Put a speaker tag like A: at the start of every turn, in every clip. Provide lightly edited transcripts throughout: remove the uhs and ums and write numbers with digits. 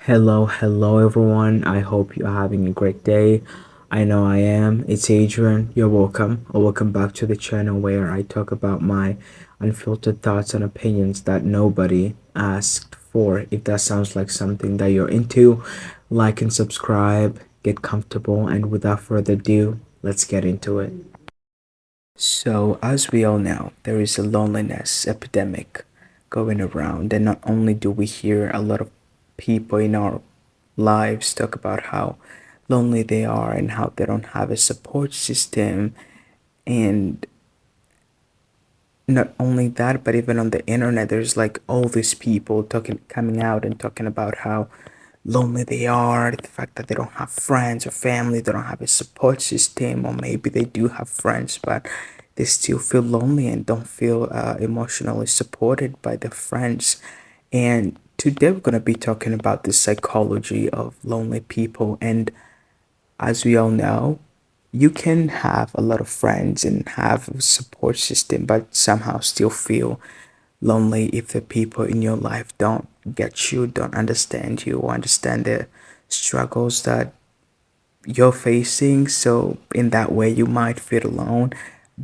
A: Hello everyone. I hope you're having a great day. I know I am. It's Adrian. You're welcome. Welcome back to the channel where I talk about my unfiltered thoughts and opinions that nobody asked for. If that sounds like something that you're into, like and subscribe, get comfortable, and without further ado, let's get into it. So, as we all know, there is a loneliness epidemic going around, and not only do we hear a lot of people in our lives talk about how lonely they are and how they don't have a support system, and not only that, but even on the internet, there's like all these people talking, coming out and talking about how lonely they are, the fact that they don't have friends or family, they don't have a support system, or maybe they do have friends, but they still feel lonely and don't feel emotionally supported by their friends. And today we're going to be talking about the psychology of lonely people. And as we all know, you can have a lot of friends and have a support system, but somehow still feel lonely if the people in your life don't get you, don't understand you, or understand the struggles that you're facing. So, in that way, you might feel alone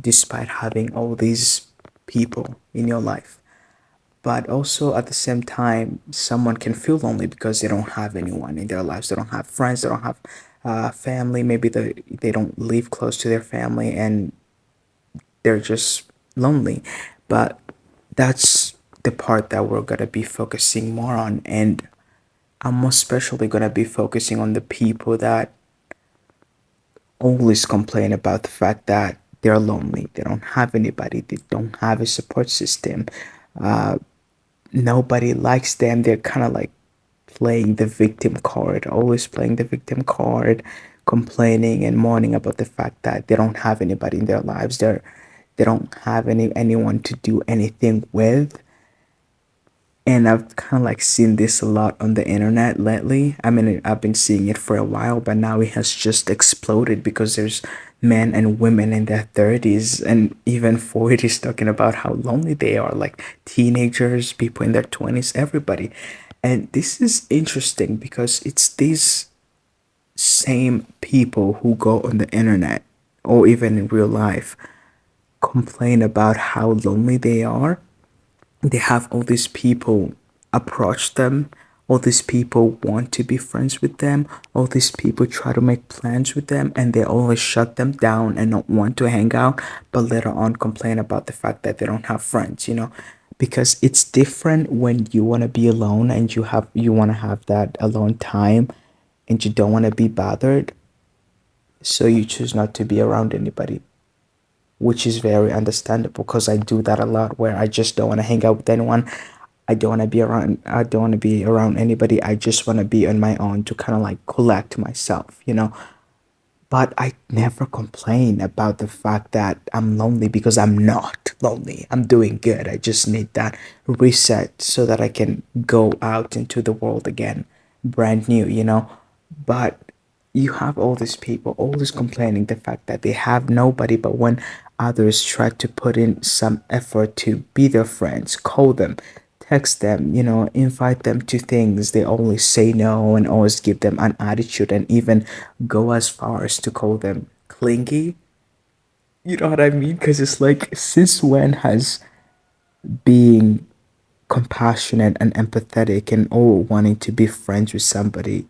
A: despite having all these people in your life. But also at the same time, someone can feel lonely because they don't have anyone in their lives. They don't have friends, they don't have family. Maybe they don't live close to their family and they're just lonely. But that's the part that we're gonna be focusing more on. And I'm especially gonna be focusing on the people that always complain about the fact that they're lonely. They don't have anybody. They don't have a support system. Uh, Nobody likes them. They're kind of like playing the victim card, always playing the victim card, complaining and mourning about the fact that they don't have anybody in their lives. They don't have anyone to do anything with. And I've kind of like seen this a lot on the internet lately. I mean, I've been seeing it for a while, but now it has just exploded because there's men and women in their 30s and even 40s talking about how lonely they are, like teenagers, people in their 20s, everybody. And this is interesting because it's these same people who go on the internet or even in real life complain about how lonely they are. They have all these people approach them, all these people want to be friends with them, all these people try to make plans with them, and they always shut them down and don't want to hang out, but later on complain about the fact that they don't have friends, because it's different when you want to be alone and you want to have that alone time and you don't want to be bothered, so you choose not to be around anybody, which is very understandable because I do that a lot where I just don't want to hang out with anyone. I don't want to be around anybody. I just want to be on my own to kind of like collect myself. But I never complain about the fact that I'm lonely because I'm not lonely. I'm doing good. I just need that reset so that I can go out into the world again, brand new. But you have all these people always complaining the fact that they have nobody, but when others try to put in some effort to be their friends, call them, text them, invite them to things, they always say no and always give them an attitude and even go as far as to call them clingy. You know what I mean? Because it's like, since when has being compassionate and empathetic and all wanting to be friends with somebody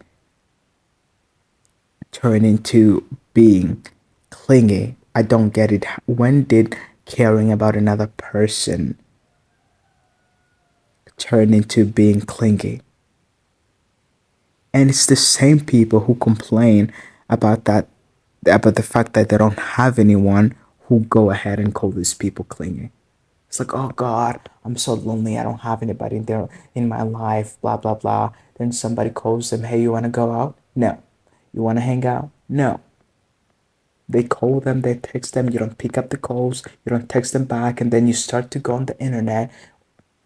A: turn into being clingy? I don't get it. When did caring about another person turn into being clingy? And it's the same people who complain about that, about the fact that they don't have anyone, who go ahead and call these people clingy. It's like, oh God, I'm so lonely. I don't have anybody there in my life, blah, blah, blah. Then somebody calls them, hey, you want to go out? No. You want to hang out? No. They call them, they text them, you don't pick up the calls, you don't text them back, and then you start to go on the internet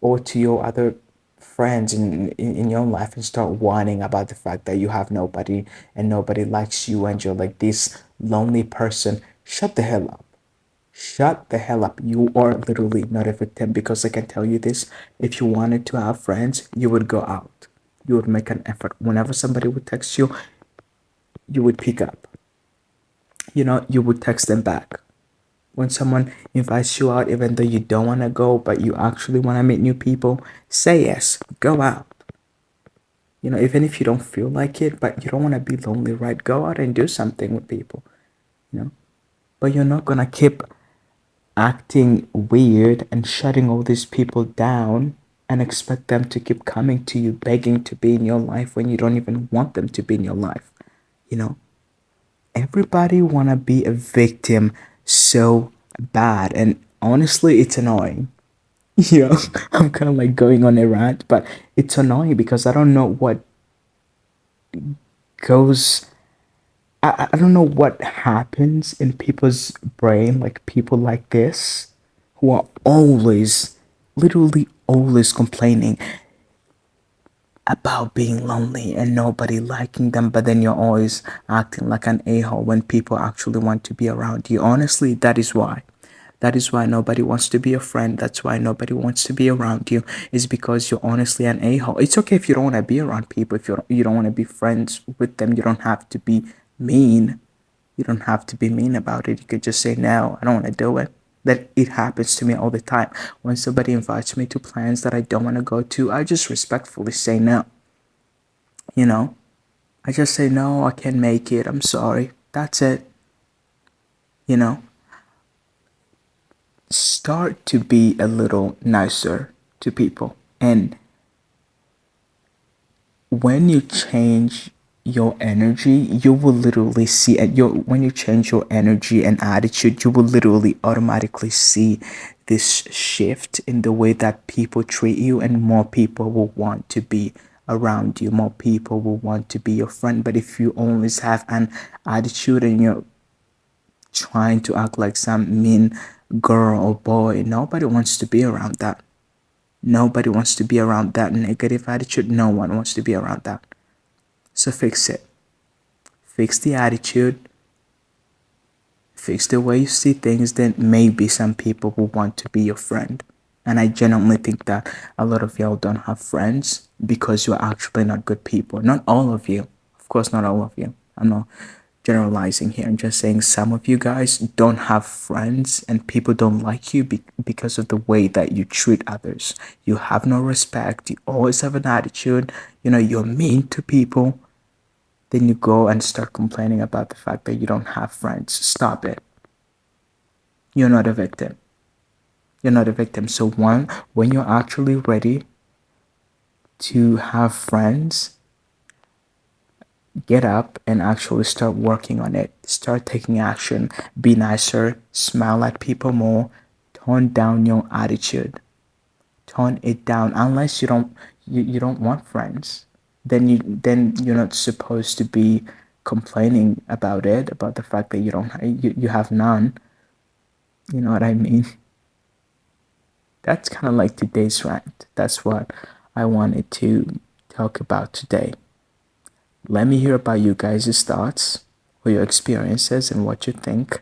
A: or to your other friends in your life and start whining about the fact that you have nobody and nobody likes you and you're like this lonely person. Shut the hell up. Shut the hell up. You are literally not a victim, because I can tell you this, if you wanted to have friends, you would go out. You would make an effort. Whenever somebody would text you, you would pick up. You would text them back. When someone invites you out, even though you don't want to go, but you actually want to meet new people, say yes. Go out. Even if you don't feel like it, but you don't want to be lonely, right? Go out and do something with people, you know. But you're not gonna keep acting weird and shutting all these people down and expect them to keep coming to you, begging to be in your life when you don't even want them to be in your life. You know, everybody wanna be a victim so bad, and honestly, it's annoying. I'm kind of like going on a rant, but it's annoying because I don't know what goes I don't know what happens in people's brain, like people like this, who are always, literally always complaining about being lonely and nobody liking them, but then you're always acting like an a-hole when people actually want to be around you. Honestly, that is why. That is why nobody wants to be a friend. That's why nobody wants to be around you, is because you're honestly an a-hole. It's okay if you don't want to be around people, if you don't want to be friends with them. You don't have to be mean. You don't have to be mean about it. You could just say, no, I don't want to do it. That it happens to me all the time. When somebody invites me to plans that I don't want to go to, I just respectfully say no. You know, I just say, no, I can't make it. I'm sorry. That's it. You know, start to be a little nicer to people. And when you change your energy, you will literally see it. When you change your energy and attitude, you will literally automatically see this shift in the way that people treat you, and more people will want to be around you. More people will want to be your friend. But if you always have an attitude and you're trying to act like some mean girl or boy, nobody wants to be around that. Nobody wants to be around that negative attitude. No one wants to be around that. So fix it. Fix the attitude. Fix the way you see things. Then maybe some people will want to be your friend. And I genuinely think that a lot of y'all don't have friends because you're actually not good people. Not all of you. Of course, not all of you. I'm not generalizing here. I'm just saying some of you guys don't have friends and people don't like you because of the way that you treat others. You have no respect. You always have an attitude. You're mean to people. Then you go and start complaining about the fact that you don't have friends. Stop it. You're not a victim. You're not a victim. So when you're actually ready to have friends, get up and actually start working on it. Start taking action. Be nicer. Smile at people more. Tone down your attitude. Tone it down. Unless you don't want friends, then you're not supposed to be complaining about it, about the fact that you have none. You know what I mean? That's kind of like today's rant. That's what I wanted to talk about today. Let me hear about you guys' thoughts or your experiences and what you think.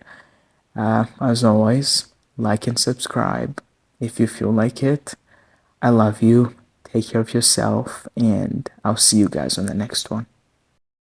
A: As always, like and subscribe if you feel like it. I love you. Take care of yourself, and I'll see you guys on the next one.